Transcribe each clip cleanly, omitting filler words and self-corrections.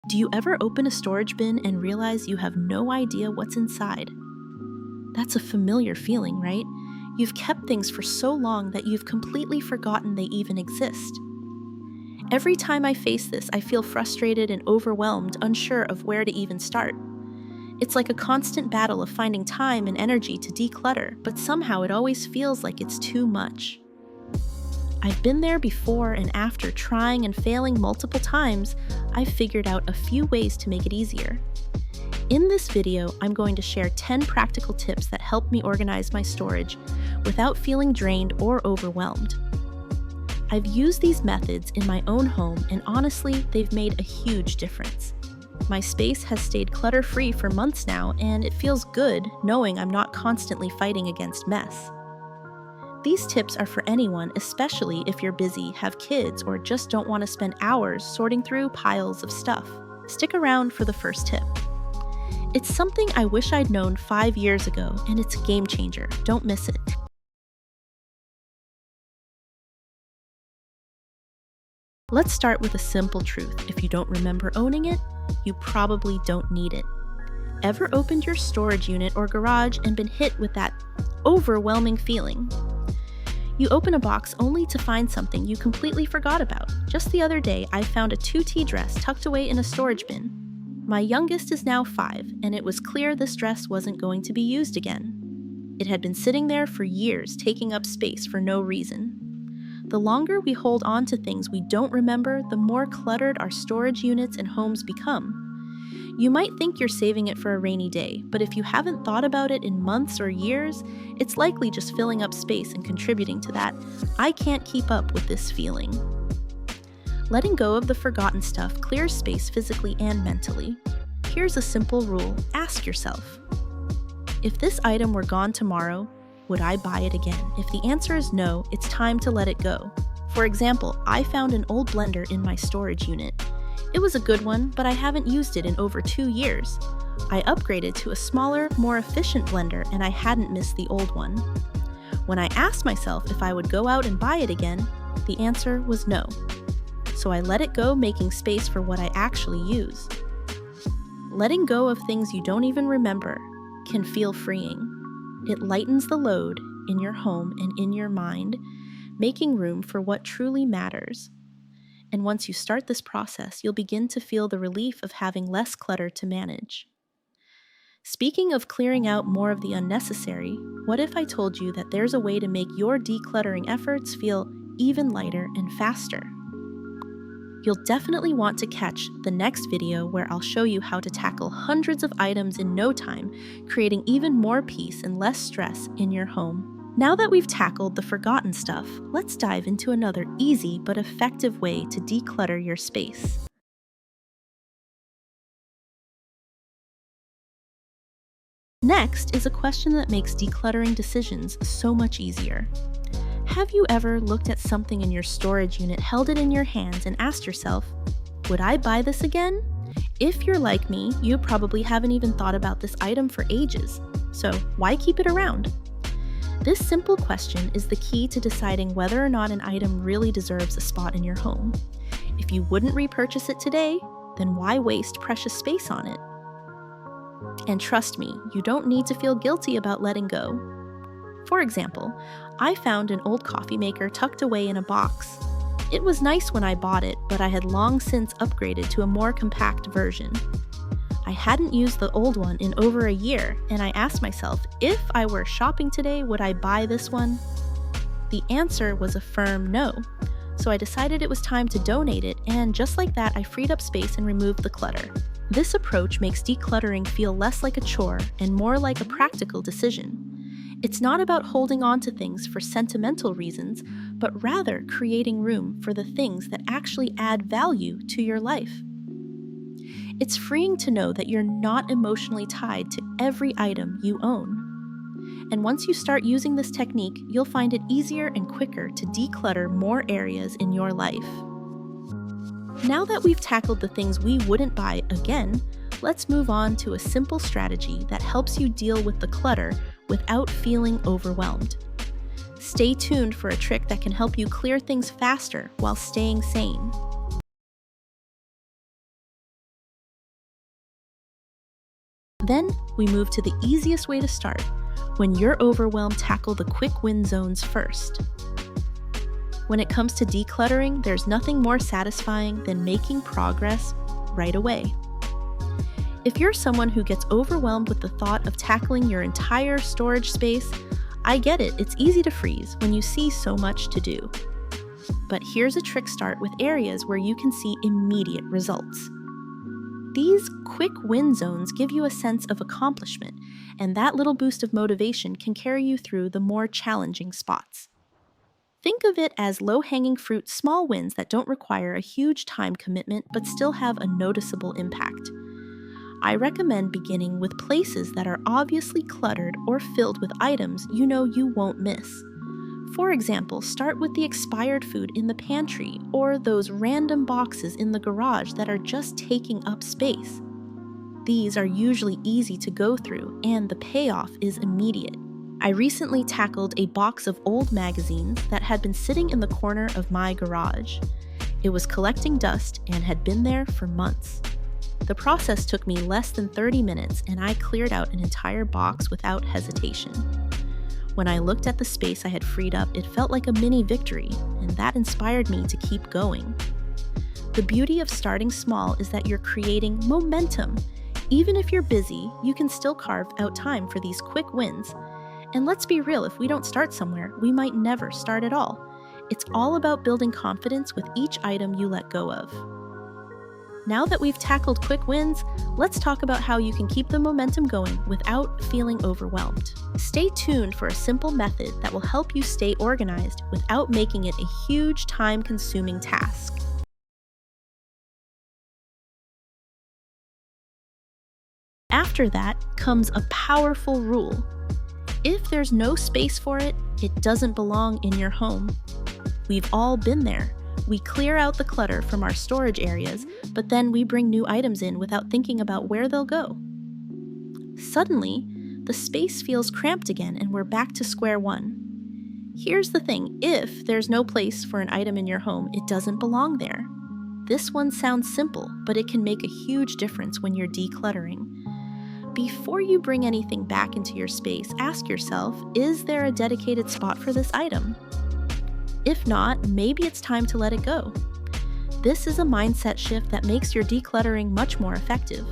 Do you ever open a storage bin and realize you have no idea what's inside? That's a familiar feeling, right? You've kept things for so long that you've completely forgotten they even exist. Every time I face this, I feel frustrated and overwhelmed, unsure of where to even start. It's like a constant battle of finding time and energy to declutter, but somehow it always feels like it's too much. I've been there before, and after trying and failing multiple times, I've figured out a few ways to make it easier. In this video, I'm going to share 10 practical tips that help me organize my storage without feeling drained or overwhelmed. I've used these methods in my own home, and honestly, they've made a huge difference. My space has stayed clutter-free for months now, and it feels good knowing I'm not constantly fighting against mess. These tips are for anyone, especially if you're busy, have kids, or just don't want to spend hours sorting through piles of stuff. Stick around for the first tip. It's something I wish I'd known 5 years ago, and it's a game changer. Don't miss it. Let's start with a simple truth. If you don't remember owning it, you probably don't need it. Ever opened your storage unit or garage and been hit with that overwhelming feeling? You open a box only to find something you completely forgot about. Just the other day, I found a 2T dress tucked away in a storage bin. My youngest is now 5, and it was clear this dress wasn't going to be used again. It had been sitting there for years, taking up space for no reason. The longer we hold on to things we don't remember, the more cluttered our storage units and homes become. You might think you're saving it for a rainy day, but if you haven't thought about it in months or years, it's likely just filling up space and contributing to that "I can't keep up with this" feeling. Letting go of the forgotten stuff clears space physically and mentally. Here's a simple rule: ask yourself, if this item were gone tomorrow, would I buy it again? If the answer is no, it's time to let it go. For example, I found an old blender in my storage unit. It was a good one, but I haven't used it in over 2 years. I upgraded to a smaller, more efficient blender, and I hadn't missed the old one. When I asked myself if I would go out and buy it again, the answer was no. So I let it go, making space for what I actually use. Letting go of things you don't even remember can feel freeing. It lightens the load in your home and in your mind, making room for what truly matters. And once you start this process, you'll begin to feel the relief of having less clutter to manage. Speaking of clearing out more of the unnecessary, what if I told you that there's a way to make your decluttering efforts feel even lighter and faster? You'll definitely want to catch the next video where I'll show you how to tackle hundreds of items in no time, creating even more peace and less stress in your home. Now that we've tackled the forgotten stuff, let's dive into another easy but effective way to declutter your space. Next is a question that makes decluttering decisions so much easier. Have you ever looked at something in your storage unit, held it in your hands, and asked yourself, would I buy this again? If you're like me, you probably haven't even thought about this item for ages. So why keep it around? This simple question is the key to deciding whether or not an item really deserves a spot in your home. If you wouldn't repurchase it today, then why waste precious space on it? And trust me, you don't need to feel guilty about letting go. For example, I found an old coffee maker tucked away in a box. It was nice when I bought it, but I had long since upgraded to a more compact version. I hadn't used the old one in over a year, and I asked myself, if I were shopping today, would I buy this one? The answer was a firm no. So I decided it was time to donate it, and just like that, I freed up space and removed the clutter. This approach makes decluttering feel less like a chore and more like a practical decision. It's not about holding on to things for sentimental reasons, but rather creating room for the things that actually add value to your life. It's freeing to know that you're not emotionally tied to every item you own. And once you start using this technique, you'll find it easier and quicker to declutter more areas in your life. Now that we've tackled the things we wouldn't buy again, let's move on to a simple strategy that helps you deal with the clutter without feeling overwhelmed. Stay tuned for a trick that can help you clear things faster while staying sane. Then we move to the easiest way to start. When you're overwhelmed, tackle the quick win zones first. When it comes to decluttering, there's nothing more satisfying than making progress right away. If you're someone who gets overwhelmed with the thought of tackling your entire storage space, I get it, it's easy to freeze when you see so much to do. But here's a trick: start with areas where you can see immediate results. These quick win zones give you a sense of accomplishment, and that little boost of motivation can carry you through the more challenging spots. Think of it as low-hanging fruit, small wins that don't require a huge time commitment but still have a noticeable impact. I recommend beginning with places that are obviously cluttered or filled with items you know you won't miss. For example, start with the expired food in the pantry or those random boxes in the garage that are just taking up space. These are usually easy to go through, and the payoff is immediate. I recently tackled a box of old magazines that had been sitting in the corner of my garage. It was collecting dust and had been there for months. The process took me less than 30 minutes, and I cleared out an entire box without hesitation. When I looked at the space I had freed up, it felt like a mini victory, and that inspired me to keep going. The beauty of starting small is that you're creating momentum. Even if you're busy, you can still carve out time for these quick wins. And let's be real, if we don't start somewhere, we might never start at all. It's all about building confidence with each item you let go of. Now that we've tackled quick wins, let's talk about how you can keep the momentum going without feeling overwhelmed. Stay tuned for a simple method that will help you stay organized without making it a huge time-consuming task. After that comes a powerful rule. If there's no space for it, it doesn't belong in your home. We've all been there. We clear out the clutter from our storage areas, but then we bring new items in without thinking about where they'll go. Suddenly, the space feels cramped again and we're back to square one. Here's the thing: if there's no place for an item in your home, it doesn't belong there. This one sounds simple, but it can make a huge difference when you're decluttering. Before you bring anything back into your space, ask yourself, is there a dedicated spot for this item? If not, maybe it's time to let it go. This is a mindset shift that makes your decluttering much more effective.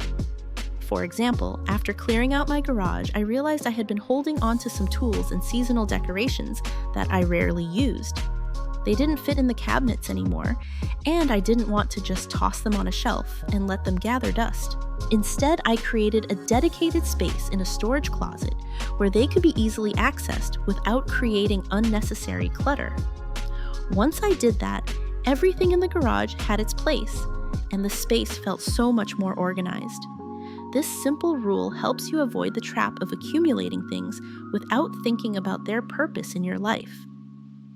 For example, after clearing out my garage, I realized I had been holding onto some tools and seasonal decorations that I rarely used. They didn't fit in the cabinets anymore, and I didn't want to just toss them on a shelf and let them gather dust. Instead, I created a dedicated space in a storage closet where they could be easily accessed without creating unnecessary clutter. Once I did that, everything in the garage had its place, and the space felt so much more organized. This simple rule helps you avoid the trap of accumulating things without thinking about their purpose in your life.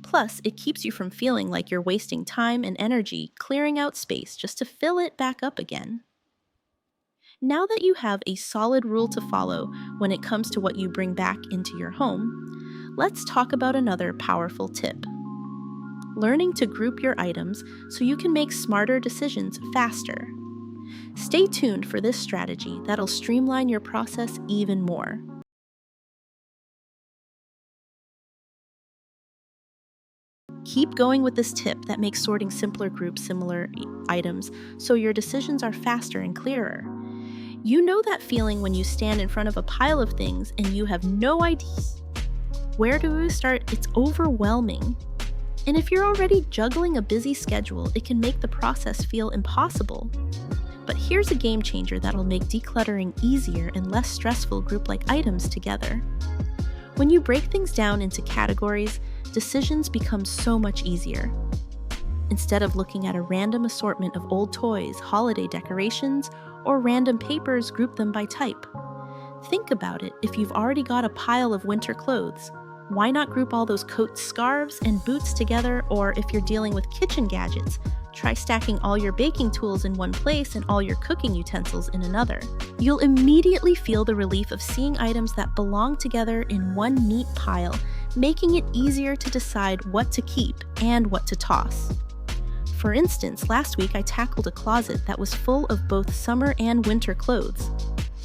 Plus, it keeps you from feeling like you're wasting time and energy clearing out space just to fill it back up again. Now that you have a solid rule to follow when it comes to what you bring back into your home, let's talk about another powerful tip: learning to group your items so you can make smarter decisions faster. Stay tuned for this strategy that'll streamline your process even more. Keep going with this tip that makes sorting simpler groups similar items so your decisions are faster and clearer. You know that feeling when you stand in front of a pile of things and you have no idea where to start? It's overwhelming. And if you're already juggling a busy schedule, it can make the process feel impossible. But here's a game changer that'll make decluttering easier and less stressful: group like items together. When you break things down into categories, decisions become so much easier. Instead of looking at a random assortment of old toys, holiday decorations, or random papers, group them by type. Think about it: if you've already got a pile of winter clothes, why not group all those coats, scarves, and boots together? Or if you're dealing with kitchen gadgets, try stacking all your baking tools in one place and all your cooking utensils in another. You'll immediately feel the relief of seeing items that belong together in one neat pile, making it easier to decide what to keep and what to toss. For instance, last week I tackled a closet that was full of both summer and winter clothes.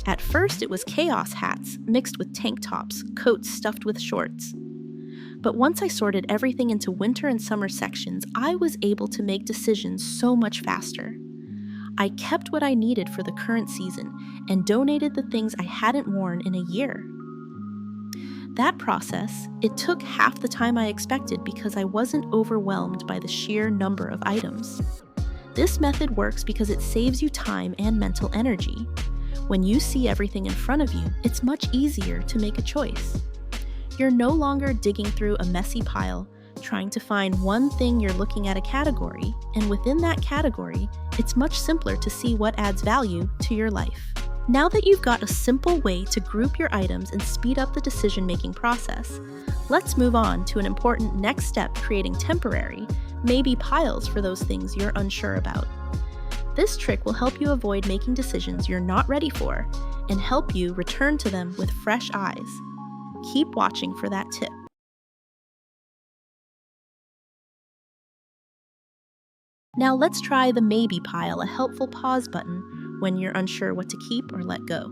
At first, it was chaos hats mixed with tank tops, coats stuffed with shorts. But once I sorted everything into winter and summer sections, I was able to make decisions so much faster. I kept what I needed for the current season and donated the things I hadn't worn in a year. That process, it took half the time I expected because I wasn't overwhelmed by the sheer number of items. This method works because it saves you time and mental energy. When you see everything in front of you, it's much easier to make a choice. You're no longer digging through a messy pile, trying to find one thing you're looking at a category, and within that category, it's much simpler to see what adds value to your life. Now that you've got a simple way to group your items and speed up the decision-making process, let's move on to an important next step, creating temporary, maybe piles for those things you're unsure about. This trick will help you avoid making decisions you're not ready for and help you return to them with fresh eyes. Keep watching for that tip. Now let's try the maybe pile, a helpful pause button when you're unsure what to keep or let go.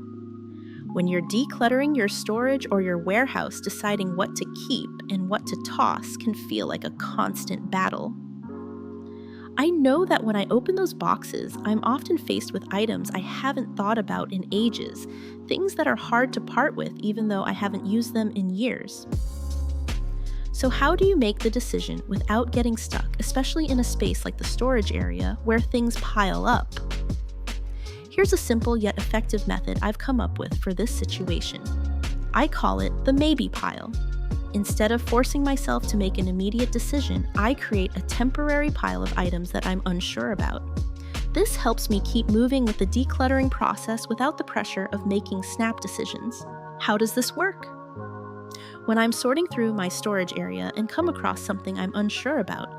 When you're decluttering your storage or your warehouse, deciding what to keep and what to toss can feel like a constant battle. I know that when I open those boxes, I'm often faced with items I haven't thought about in ages, things that are hard to part with even though I haven't used them in years. So how do you make the decision without getting stuck, especially in a space like the storage area where things pile up? Here's a simple yet effective method I've come up with for this situation. I call it the maybe pile. Instead of forcing myself to make an immediate decision, I create a temporary pile of items that I'm unsure about. This helps me keep moving with the decluttering process without the pressure of making snap decisions. How does this work? When I'm sorting through my storage area and come across something I'm unsure about,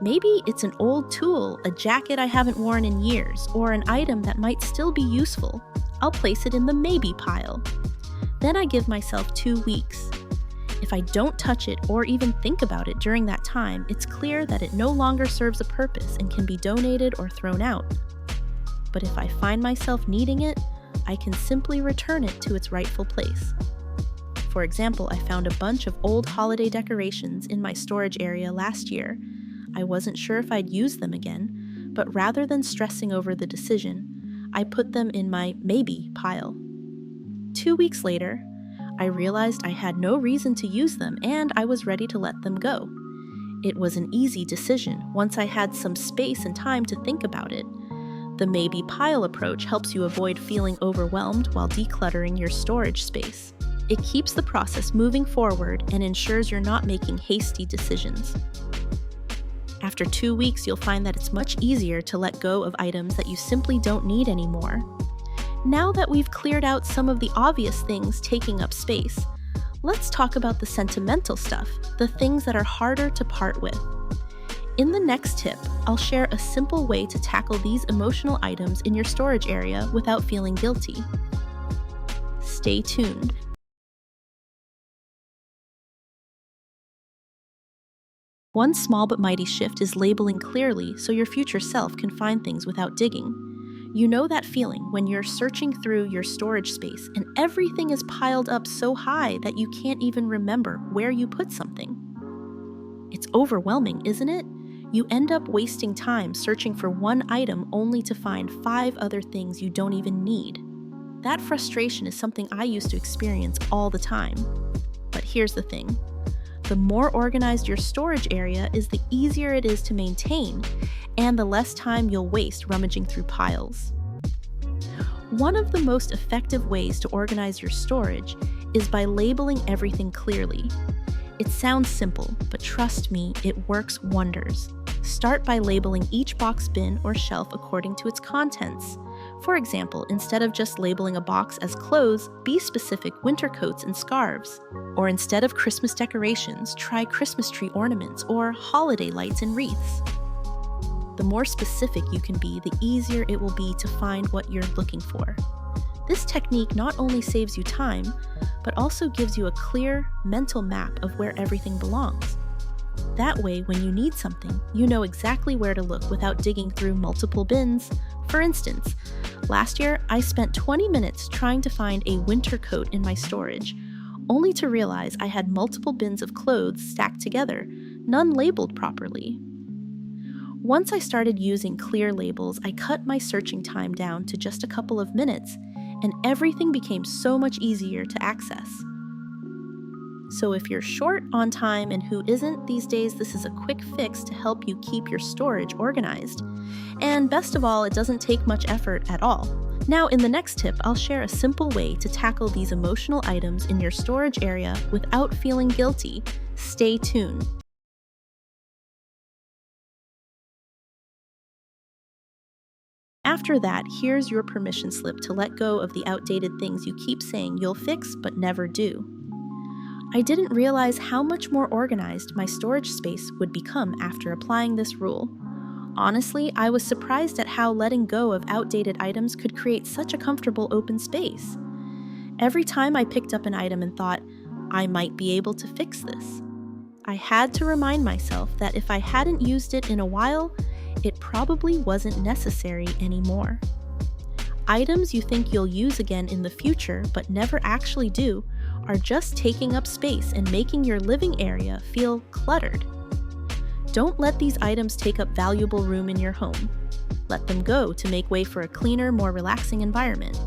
maybe it's an old tool, a jacket I haven't worn in years, or an item that might still be useful, I'll place it in the maybe pile. Then I give myself 2 weeks. If I don't touch it or even think about it during that time, it's clear that it no longer serves a purpose and can be donated or thrown out. But if I find myself needing it, I can simply return it to its rightful place. For example, I found a bunch of old holiday decorations in my storage area last year. I wasn't sure if I'd use them again, but rather than stressing over the decision, I put them in my maybe pile. 2 weeks later, I realized I had no reason to use them and I was ready to let them go. It was an easy decision once I had some space and time to think about it. The maybe pile approach helps you avoid feeling overwhelmed while decluttering your storage space. It keeps the process moving forward and ensures you're not making hasty decisions. After 2 weeks, you'll find that it's much easier to let go of items that you simply don't need anymore. Now that we've cleared out some of the obvious things taking up space, let's talk about the sentimental stuff, the things that are harder to part with. In the next tip, I'll share a simple way to tackle these emotional items in your storage area without feeling guilty. Stay tuned. One small but mighty shift is labeling clearly so your future self can find things without digging. You know that feeling when you're searching through your storage space and everything is piled up so high that you can't even remember where you put something. It's overwhelming, isn't it? You end up wasting time searching for one item only to find 5 other things you don't even need. That frustration is something I used to experience all the time. But here's the thing. The more organized your storage area is, the easier it is to maintain, and the less time you'll waste rummaging through piles. One of the most effective ways to organize your storage is by labeling everything clearly. It sounds simple, but trust me, it works wonders. Start by labeling each box, bin, or shelf according to its contents. For example, instead of just labeling a box as clothes, be specific: winter coats and scarves. Or instead of Christmas decorations, try Christmas tree ornaments or holiday lights and wreaths. The more specific you can be, the easier it will be to find what you're looking for. This technique not only saves you time, but also gives you a clear mental map of where everything belongs. That way, when you need something, you know exactly where to look without digging through multiple bins. For instance, Last year, I spent 20 minutes trying to find a winter coat in my storage, only to realize I had multiple bins of clothes stacked together, none labeled properly. Once I started using clear labels, I cut my searching time down to just a couple of minutes, and everything became so much easier to access. So if you're short on time and who isn't these days, this is a quick fix to help you keep your storage organized. And best of all, it doesn't take much effort at all. Now, in the next tip, I'll share a simple way to tackle these emotional items in your storage area without feeling guilty. Stay tuned. After that, here's your permission slip to let go of the outdated things you keep saying you'll fix but never do. I didn't realize how much more organized my storage space would become after applying this rule. Honestly, I was surprised at how letting go of outdated items could create such a comfortable open space. Every time I picked up an item and thought, I might be able to fix this, I had to remind myself that if I hadn't used it in a while, it probably wasn't necessary anymore. Items you think you'll use again in the future but never actually do are just taking up space and making your living area feel cluttered. Don't let these items take up valuable room in your home. Let them go to make way for a cleaner, more relaxing environment.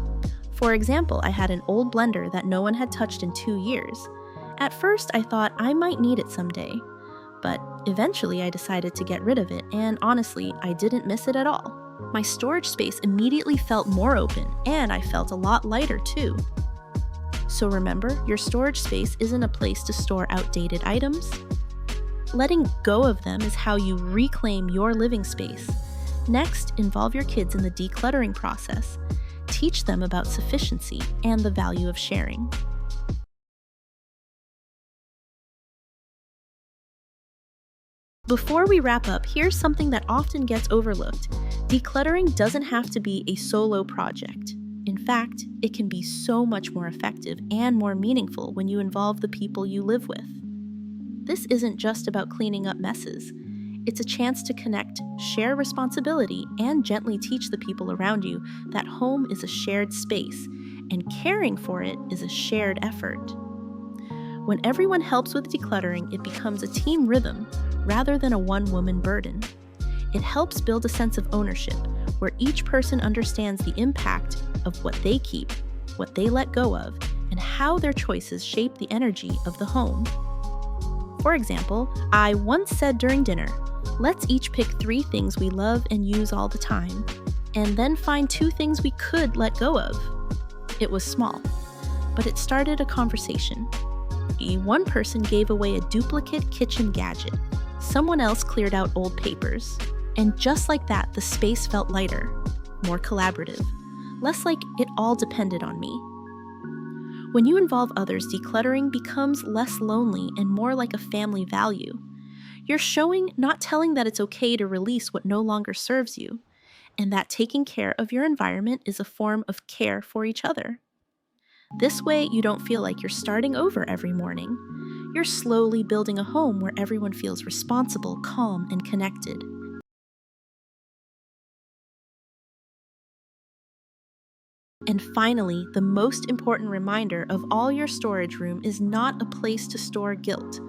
For example, I had an old blender that no one had touched in 2 years. At first, I thought I might need it someday, but eventually I decided to get rid of it, and honestly, I didn't miss it at all. My storage space immediately felt more open, and I felt a lot lighter too. So remember, your storage space isn't a place to store outdated items. Letting go of them is how you reclaim your living space. Next, involve your kids in the decluttering process. Teach them about sufficiency and the value of sharing. Before we wrap up, here's something that often gets overlooked. Decluttering doesn't have to be a solo project. In fact, it can be so much more effective and more meaningful when you involve the people you live with. This isn't just about cleaning up messes. It's a chance to connect, share responsibility, and gently teach the people around you that home is a shared space, and caring for it is a shared effort. When everyone helps with decluttering, it becomes a team rhythm rather than a one-woman burden. It helps build a sense of ownership, where each person understands the impact of what they keep, what they let go of, and how their choices shape the energy of the home. For example, I once said during dinner, let's each pick 3 things we love and use all the time, and then find 2 things we could let go of. It was small, but it started a conversation. One person gave away a duplicate kitchen gadget. Someone else cleared out old papers. And just like that, the space felt lighter, more collaborative, less like it all depended on me. When you involve others, decluttering becomes less lonely and more like a family value. You're showing, not telling, that it's okay to release what no longer serves you, and that taking care of your environment is a form of care for each other. This way, you don't feel like you're starting over every morning. You're slowly building a home where everyone feels responsible, calm, and connected. And finally, the most important reminder of all your storage room is not a place to store guilt.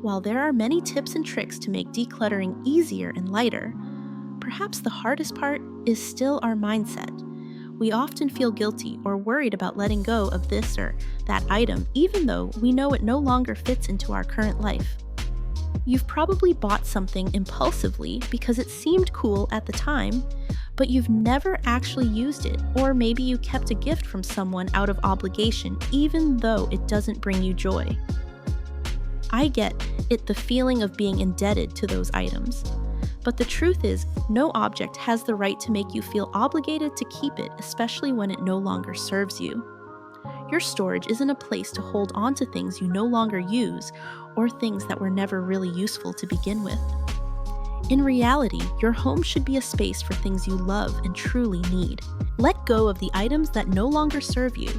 While there are many tips and tricks to make decluttering easier and lighter, perhaps the hardest part is still our mindset. We often feel guilty or worried about letting go of this or that item, even though we know it no longer fits into our current life. You've probably bought something impulsively because it seemed cool at the time, but you've never actually used it, or maybe you kept a gift from someone out of obligation, even though it doesn't bring you joy. I get it, the feeling of being indebted to those items. But the truth is, no object has the right to make you feel obligated to keep it, especially when it no longer serves you. Your storage isn't a place to hold on to things you no longer use or things that were never really useful to begin with. In reality, your home should be a space for things you love and truly need. Let go of the items that no longer serve you,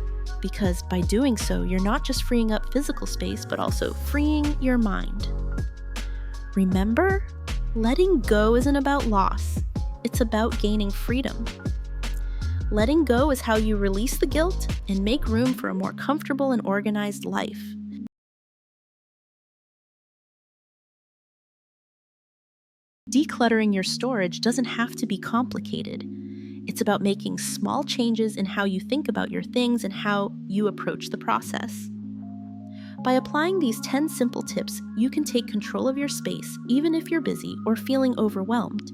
because by doing so, you're not just freeing up physical space, but also freeing your mind. Remember, letting go isn't about loss. It's about gaining freedom. Letting go is how you release the guilt and make room for a more comfortable and organized life. Decluttering your storage doesn't have to be complicated. It's about making small changes in how you think about your things and how you approach the process. By applying these 10 simple tips, you can take control of your space even if you're busy or feeling overwhelmed.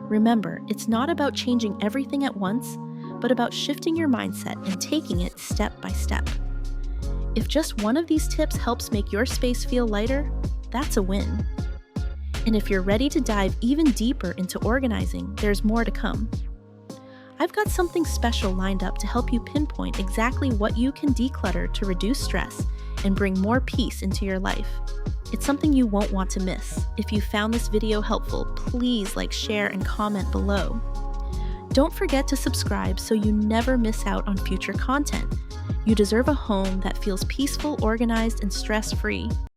Remember, it's not about changing everything at once, but about shifting your mindset and taking it step by step. If just one of these tips helps make your space feel lighter, that's a win. And if you're ready to dive even deeper into organizing, there's more to come. I've got something special lined up to help you pinpoint exactly what you can declutter to reduce stress and bring more peace into your life. It's something you won't want to miss. If you found this video helpful, please like, share, and comment below. Don't forget to subscribe so you never miss out on future content. You deserve a home that feels peaceful, organized, and stress-free.